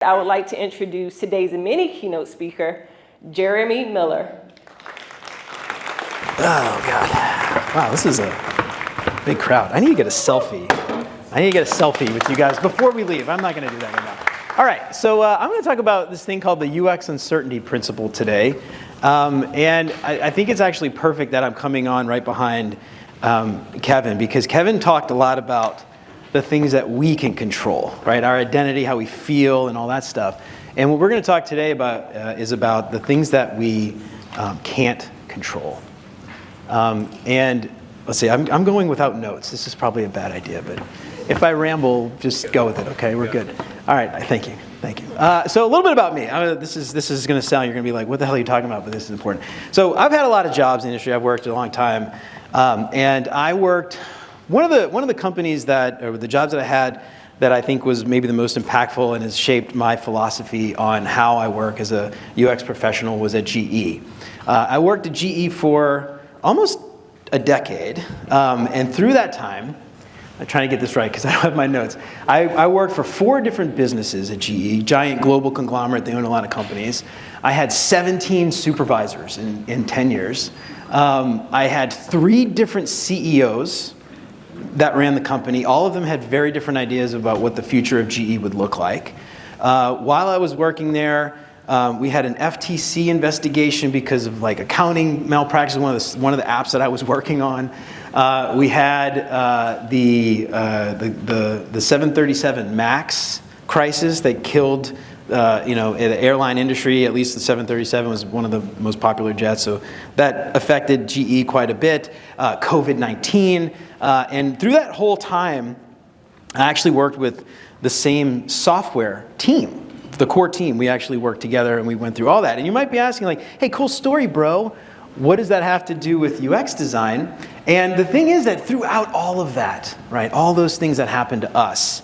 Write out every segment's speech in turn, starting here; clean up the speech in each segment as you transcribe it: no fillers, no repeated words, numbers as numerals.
I would like to introduce today's mini keynote speaker, Jeremy Miller. Oh, God. Wow, this is a big crowd. I need to get a selfie. With you guys before we leave. I'm not going to do that anymore. All right, so I'm going to talk about this thing called the UX uncertainty principle today. And I think it's actually perfect that I'm coming on right behind Kevin, because Kevin talked a lot about the things that we can control, right? Our identity, how we feel, and all that stuff. And what we're going to talk today about is about the things that we can't control. And let's see, I'm going without notes. This is probably a bad idea, but if I ramble, just go with it, okay? We're good. All right, thank you. So a little bit about me. This is going to sound, you're going to be like, what the hell are you talking about? But this is important. So I've had a lot of jobs in the industry. I've worked a long time. And I worked, one of the companies or the jobs that I had that I think was maybe the most impactful and has shaped my philosophy on how I work as a UX professional was at GE. I worked at GE for almost a decade. And through that time, I'm trying to get this right because I don't have my notes. I worked for 4 different businesses at GE, giant global conglomerate. They own a lot of companies. I had 17 supervisors in 10 years. I had 3 different CEOs that ran the company. All of them had very different ideas about what the future of GE would look like. While I was working there, we had an FTC investigation because of like accounting malpractice, one of the apps that I was working on. We had the 737 MAX crisis that killed in the airline industry. At least the 737 was one of the most popular jets, so that affected GE quite a bit. COVID-19, and through that whole time, I actually worked with the same software team. The core team, we actually worked together and we went through all that. And you might be asking like, hey, cool story, bro. What does that have to do with UX design? And the thing is that throughout all of that, right, all those things that happened to us,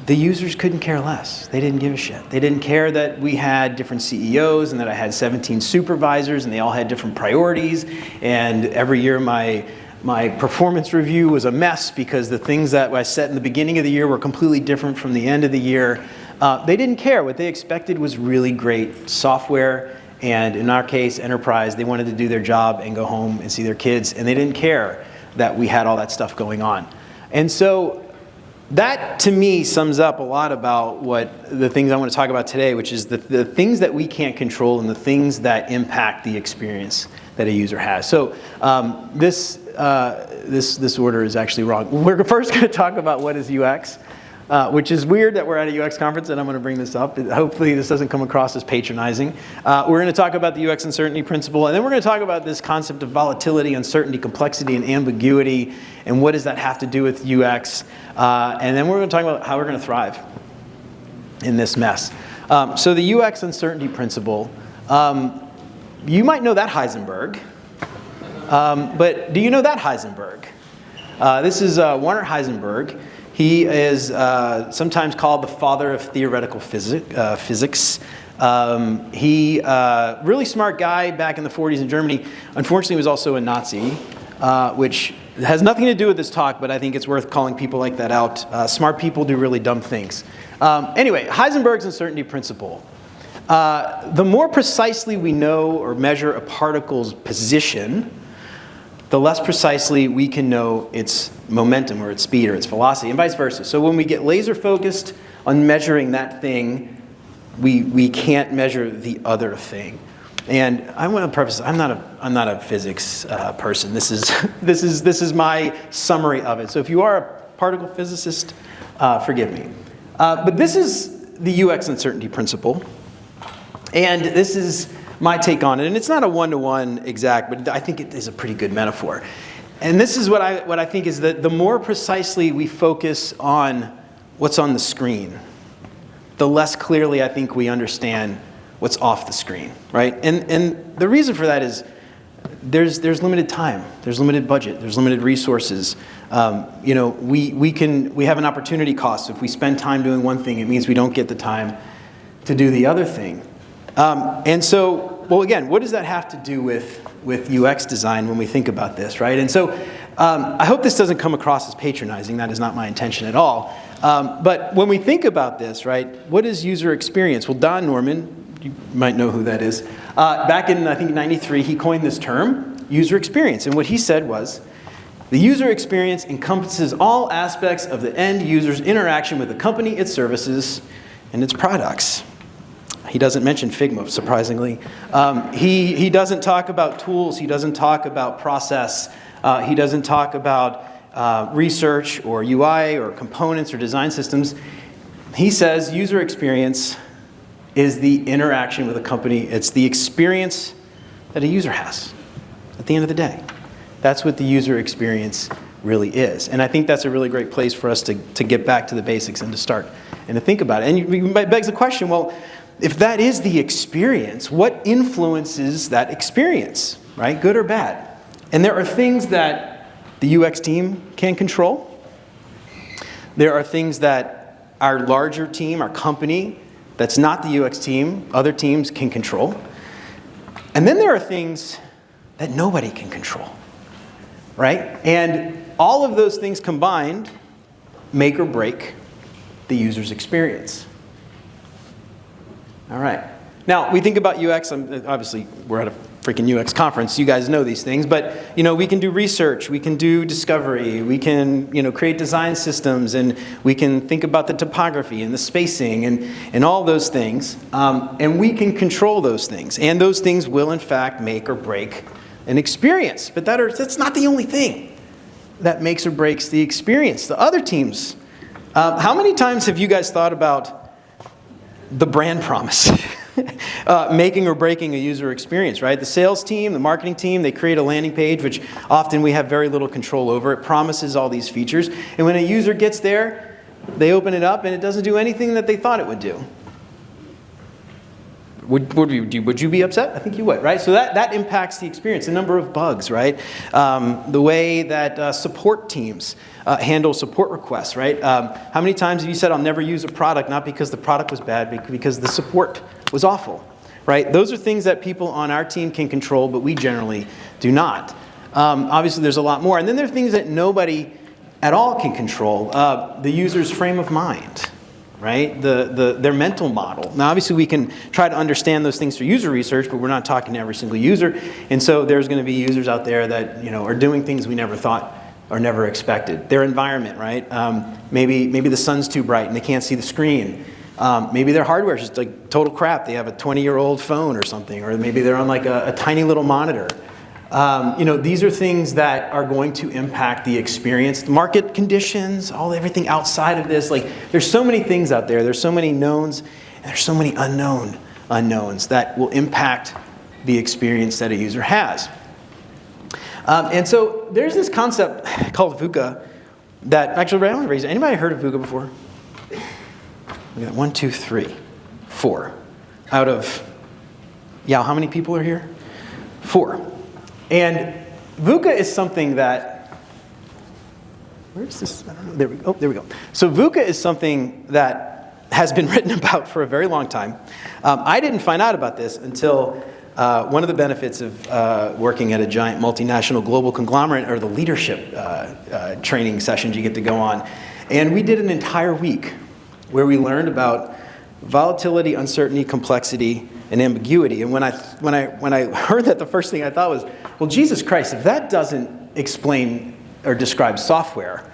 the users couldn't care less. They didn't give a shit. They didn't care that we had different CEOs and that I had 17 supervisors and they all had different priorities. And every year my performance review was a mess because the things that I set in the beginning of the year were completely different from the end of the year. They didn't care. What they expected was really great software, and in our case, enterprise. They wanted to do their job and go home and see their kids, and they didn't care that we had all that stuff going on. And so that, to me, sums up a lot about what the things I want to talk about today, which is the things that we can't control and the things that impact the experience that a user has. So this order is actually wrong. We're first going to talk about what is UX. Which is weird that we're at a UX conference and I'm going to bring this up. Hopefully this doesn't come across as patronizing. We're going to talk about the UX uncertainty principle, and then we're going to talk about this concept of volatility, uncertainty, complexity, and ambiguity, and what does that have to do with UX. And then we're going to talk about how we're going to thrive in this mess. So the UX uncertainty principle, you might know that Heisenberg, but do you know that Heisenberg? This is Werner Heisenberg. He is sometimes called the father of theoretical physics. He really smart guy back in the 40s in Germany. Unfortunately, he was also a Nazi, which has nothing to do with this talk, but I think it's worth calling people like that out. Smart people do really dumb things. Anyway, Heisenberg's uncertainty principle. The more precisely we know or measure a particle's position, the less precisely we can know its momentum or its speed or its velocity, and vice versa. So when we get laser focused on measuring that thing, we can't measure the other thing. And I want to preface, I'm not a physics person. This is my summary of it. So if you are a particle physicist, forgive me. But this is the UX uncertainty principle, and this is my take on it, and it's not a one-to-one exact, but I think it is a pretty good metaphor. And this is what I think is that the more precisely we focus on what's on the screen, the less clearly I think we understand what's off the screen, right? And the reason for that is there's limited time, there's limited budget, there's limited resources. We have an opportunity cost. If we spend time doing one thing, it means we don't get the time to do the other thing. And so, well, again, what does that have to do with UX design when we think about this, right? And so I hope this doesn't come across as patronizing. That is not my intention at all. But when we think about this, right, what is user experience? Well, Don Norman, you might know who that is. Back in, I think, 93, he coined this term, user experience. And what he said was, the user experience encompasses all aspects of the end user's interaction with the company, its services, and its products. He doesn't mention Figma, surprisingly. He doesn't talk about tools. He doesn't talk about process. He doesn't talk about research or UI or components or design systems. He says user experience is the interaction with a company. It's the experience that a user has at the end of the day. That's what the user experience really is. And I think that's a really great place for us to get back to the basics and to start and to think about it. And it begs the question, well, if that is the experience, what influences that experience, right? Good or bad? And there are things that the UX team can control. There are things that our larger team, our company, that's not the UX team, other teams can control. And then there are things that nobody can control, right? And all of those things combined make or break the user's experience. All right. Now, we think about UX, obviously we're at a freaking UX conference, you guys know these things, but we can do research, we can do discovery, we can create design systems, and we can think about the topography and the spacing and all those things, and we can control those things, and those things will in fact make or break an experience, but that's not the only thing that makes or breaks the experience. The other teams, how many times have you guys thought about the brand promise, making or breaking a user experience, right? The sales team, the marketing team, they create a landing page, which often we have very little control over. It promises all these features. And when a user gets there, they open it up and it doesn't do anything that they thought it would do. Would you be upset? I think you would, right? So that impacts the experience. The number of bugs, right? The way that support teams handle support requests, right? How many times have you said, I'll never use a product, not because the product was bad, but because the support was awful, right? Those are things that people on our team can control, but we generally do not. Obviously, there's a lot more. And then there are things that nobody at all can control. The user's frame of mind, right? Their mental model. Now, obviously, we can try to understand those things through user research, but we're not talking to every single user. And so there's going to be users out there that are doing things we never thought or never expected. Their environment, right? Maybe the sun's too bright and they can't see the screen. Maybe their hardware is just like total crap. They have a 20-year-old phone or something, or maybe they're on like a tiny little monitor. These are things that are going to impact the experience, the market conditions, everything outside of this. Like, there's so many things out there. There's so many knowns, and there's so many unknowns that will impact the experience that a user has. And so there's this concept called VUCA that actually, I want to raise it. Anybody heard of VUCA before? We got 1, 2, 3, 4 out of how many people are here? 4. And VUCA is something that, where is this? I don't know. There we go. So VUCA is something that has been written about for a very long time. I didn't find out about this until one of the benefits of working at a giant multinational global conglomerate are the leadership training sessions you get to go on. And we did an entire week where we learned about volatility, uncertainty, complexity, and ambiguity. And when I heard that, the first thing I thought was, well, Jesus Christ, if that doesn't explain or describe software,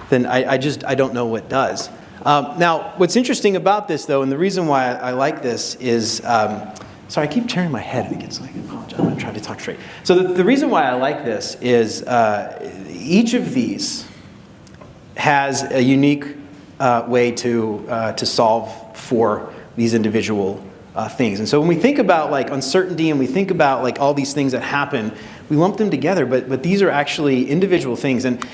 then I don't know what does. Now, what's interesting about this, though, and the reason why I like this is, sorry, I keep turning my head against, I apologize, I'm going to try to talk straight. So the reason why I like this is each of these has a unique way to solve for these individual things. And so when we think about like uncertainty and we think about like all these things that happen, we lump them together, but these are actually individual things. And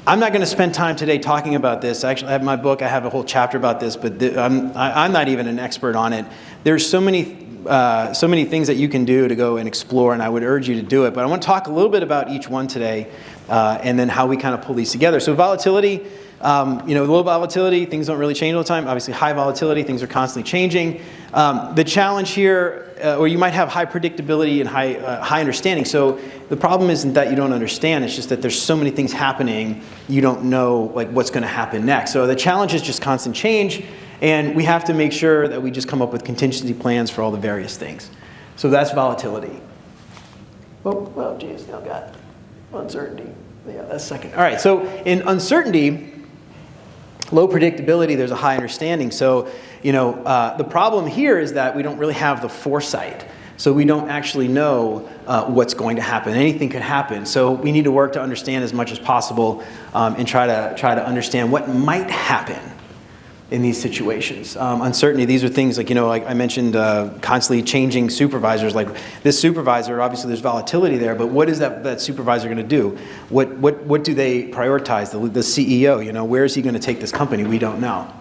I'm not going to spend time today talking about this. Actually, I have my book, I have a whole chapter about this, but I'm not even an expert on it. There's so many things that you can do to go and explore, and I would urge you to do it. But I want to talk a little bit about each one today, and then how we kind of pull these together. So volatility, Low volatility, things don't really change all the time. Obviously, high volatility, things are constantly changing. The challenge here, or you might have high predictability and high understanding. So the problem isn't that you don't understand, it's just that there's so many things happening, you don't know what's going to happen next. So the challenge is just constant change, and we have to make sure that we just come up with contingency plans for all the various things. So that's volatility. Well, geez, now got uncertainty. Yeah, that's second. All right, so in uncertainty, low predictability, there's a high understanding. So, the problem here is that we don't really have the foresight. So we don't actually know what's going to happen. Anything could happen. So we need to work to understand as much as possible and try to understand what might happen in these situations. Uncertainty, these are things like I mentioned, constantly changing supervisors. Like this supervisor, obviously there's volatility there, but what is that supervisor going to do? What do they prioritize? The CEO, where is he going to take this company? We don't know.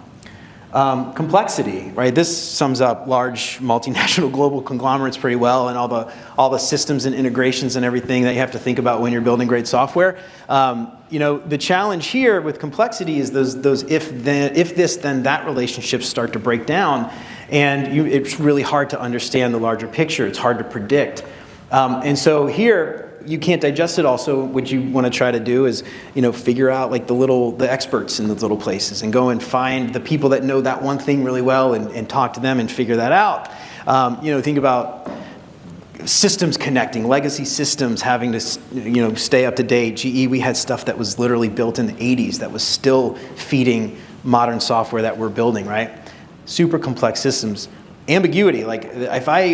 Complexity, right? This sums up large multinational global conglomerates pretty well, and all the systems and integrations and everything that you have to think about when you're building great software. The challenge here with complexity is those if this then that relationships start to break down, and it's really hard to understand the larger picture. It's hard to predict, and so here you can't digest it all. So what you want to try to do is figure out the experts in those little places and go and find the people that know that one thing really well and talk to them and figure that out. Think about systems connecting, legacy systems having to stay up to date. GE, we had stuff that was literally built in the 80s that was still feeding modern software that we're building, right? Super complex systems. Ambiguity, if I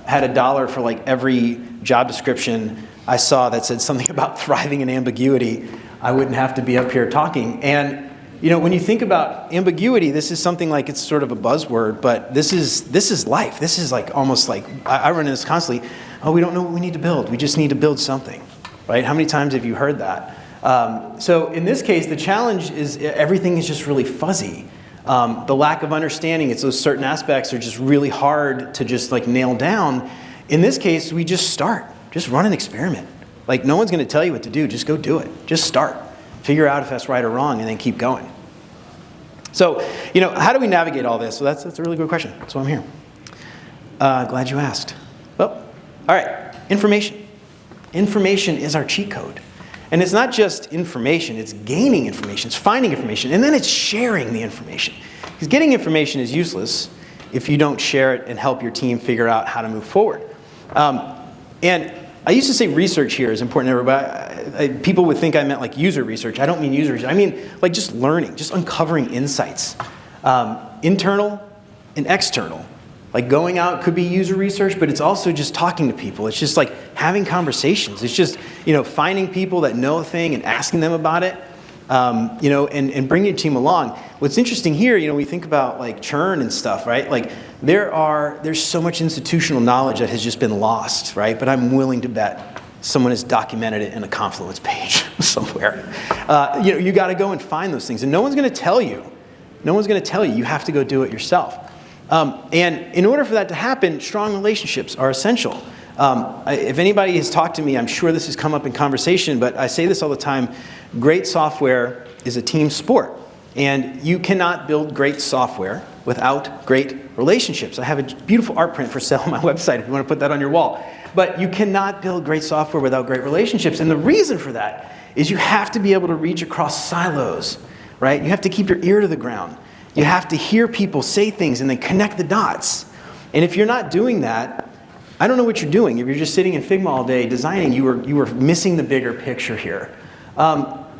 had $1 for every job description I saw that said something about thriving in ambiguity, I wouldn't have to be up here talking. And when you think about ambiguity, this is something it's sort of a buzzword, but this is life. This is almost I run into this constantly. Oh, we don't know what we need to build. We just need to build something, right? How many times have you heard that? So in this case, the challenge is everything is just really fuzzy. The lack of understanding, it's those certain aspects are just really hard to just nail down. In this case, we just start. Just run an experiment. No one's going to tell you what to do. Just go do it. Just start. Figure out if that's right or wrong, and then keep going. So, how do we navigate all this? So that's a really good question. That's why I'm here. Glad you asked. Well, all right. Information. Information is our cheat code. And it's not just information, it's gaining information, it's finding information, and then it's sharing the information. Because getting information is useless if you don't share it and help your team figure out how to move forward. And I used to say research here is important to everybody. People would think I meant user research. I don't mean user research. I mean just learning, just uncovering insights. Internal and external. Going out could be user research, but it's also just talking to people. It's just having conversations. It's just, finding people that know a thing and asking them about it, and bringing your team along. What's interesting here, we think about churn and stuff, right? There's so much institutional knowledge that has just been lost, right? But I'm willing to bet someone has documented it in a Confluence page somewhere. You got to go and find those things, and no one's going to tell you. No one's going to tell you. You have to go do it yourself. And in order for that to happen, strong relationships are essential. If anybody has talked to me, I'm sure this has come up in conversation, but I say this all the time, great software is a team sport. And you cannot build great software without great relationships. I have a beautiful art print for sale on my website if you want to put that on your wall. But you cannot build great software without great relationships. And the reason for that is you have to be able to reach across silos, right? You have to keep your ear to the ground. You have to hear people say things and then connect the dots. And if you're not doing that, I don't know what you're doing. If you're just sitting in Figma all day designing, you were missing the bigger picture here.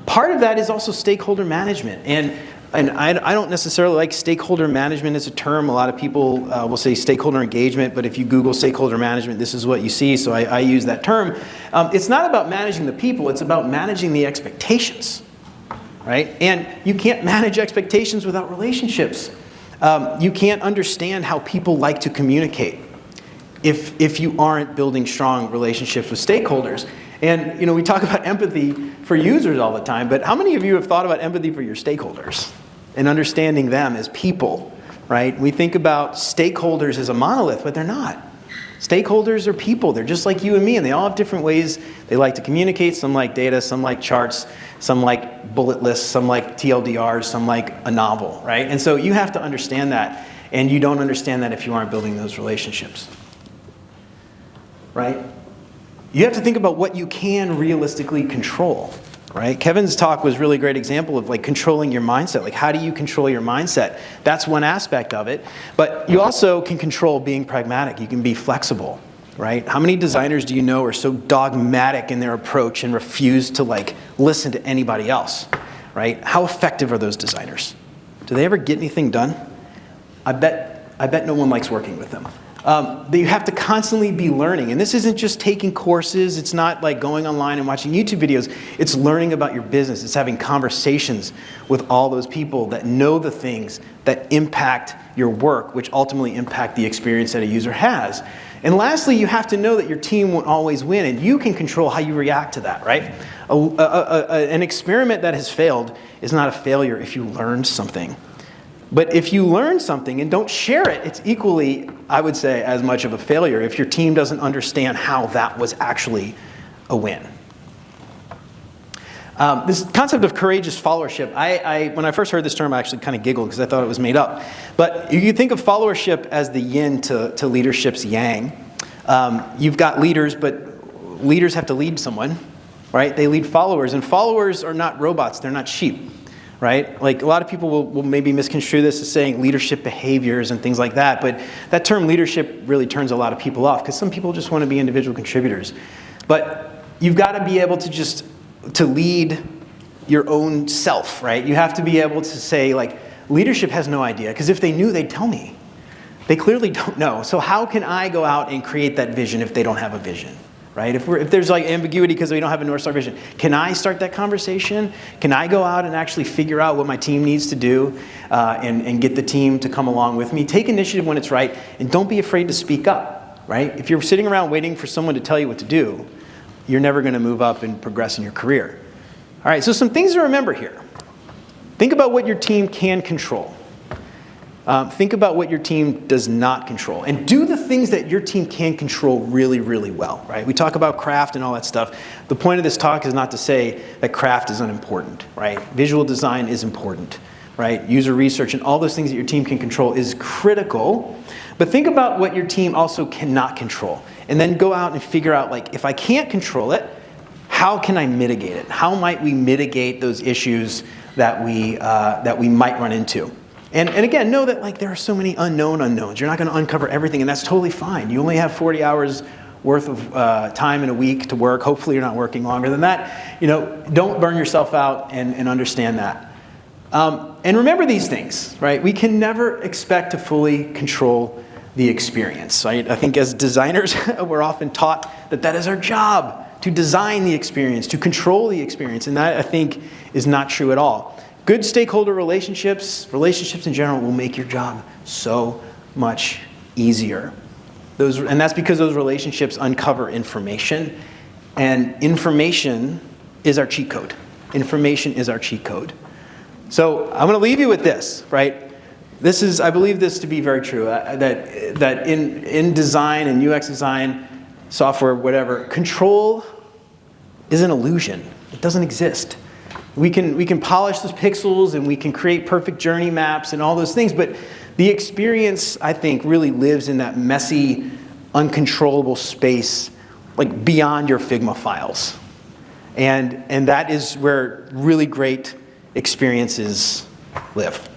Part of that is also stakeholder management. And I don't necessarily like stakeholder management as a term. A lot of people will say stakeholder engagement, but if you Google stakeholder management, this is what you see, so I use that term. It's not about managing the people, it's about managing the expectations. Right? And you can't manage expectations without relationships. You can't understand how people like to communicate if you aren't building strong relationships with stakeholders. And we talk about empathy for users all the time, but how many of you have thought about empathy for your stakeholders and understanding them as people, right? We think about stakeholders as a monolith, but they're not. Stakeholders are people. They're just like you and me, and they all have different ways they like to communicate. Some like data, some like charts, some like bullet lists, some like TLDRs, some like a novel, right? And so you have to understand that, and you don't understand that if you aren't building those relationships, right? You have to think about what you can realistically control, right? Kevin's talk was a really great example of like controlling your mindset. Like, how do you control your mindset? That's one aspect of it. But you also can control being pragmatic. You can be flexible, right? How many designers do you know are so dogmatic in their approach and refuse to like listen to anybody else, right? How effective are those designers? Do they ever get anything done? I bet no one likes working with them. That you have to constantly be learning. And this isn't just taking courses. It's not like going online and watching YouTube videos. It's learning about your business. It's having conversations with all those people that know the things that impact your work, which ultimately impact the experience that a user has. And lastly, you have to know that your team won't always win, and you can control how you react to that, right? An experiment that has failed is not a failure if you learned something. But if you learn something and don't share it, it's equally, I would say, as much of a failure if your team doesn't understand how that was actually a win. This concept of courageous followership, when I first heard this term, I actually kind of giggled because I thought it was made up. But you can think of followership as the yin to leadership's yang. You've got leaders, but leaders have to lead someone, right? They lead followers, and followers are not robots, they're not sheep. Right? Like a lot of people will maybe misconstrue this as saying leadership behaviors and things like that, but that term leadership really turns a lot of people off because some people just want to be individual contributors. But you've got to be able to lead your own self, right? You have to be able to say, like, leadership has no idea, because if they knew, they'd tell me. They clearly don't know. So how can I go out and create that vision if they don't have a vision? Right? If there's like ambiguity because we don't have a North Star vision, can I start that conversation? Can I go out and actually figure out what my team needs to do and get the team to come along with me? Take initiative when it's right, and don't be afraid to speak up, right? If you're sitting around waiting for someone to tell you what to do, you're never going to move up and progress in your career. All right, so some things to remember here. Think about what your team can control. Think about what your team does not control, and do the things that your team can control really, really well, right? We talk about craft and all that stuff. The point of this talk is not to say that craft is unimportant, right? Visual design is important, right? User research and all those things that your team can control is critical, but think about what your team also cannot control, and then go out and figure out, like, if I can't control it, how can I mitigate it? How might we mitigate those issues that we might run into? And again, know that like there are so many unknowns. You're not going to uncover everything, and that's totally fine. You only have 40 hours worth of time in a week to work. Hopefully you're not working longer than that. You know, don't burn yourself out, and understand that. And remember these things, right? We can never expect to fully control the experience, right? I think as designers, we're often taught that that is our job, to design the experience, to control the experience, and that, I think, is not true at all. Good stakeholder relationships in general, will make your job so much easier. And that's because those relationships uncover information, and information is our cheat code. Information is our cheat code. So I'm going to leave you with this, right? I believe this to be very true, that in design and UX design, software, whatever, control is an illusion. It doesn't exist. We can polish those pixels, and we can create perfect journey maps and all those things, but the experience, I think, really lives in that messy, uncontrollable space, like beyond your Figma files. And that is where really great experiences live.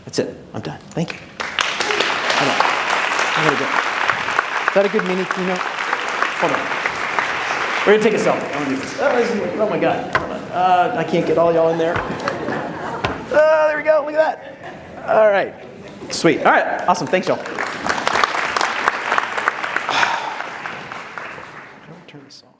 That's it. I'm done. Thank you. Hold on. I'm gonna go. Is that a good mini keynote? Hold on. We're going to take a selfie. I want to do this. Oh my God. Hold on. I can't get all y'all in there. There we go. Look at that. All right. Sweet. All right. Awesome. Thanks, y'all. How do I turn this off?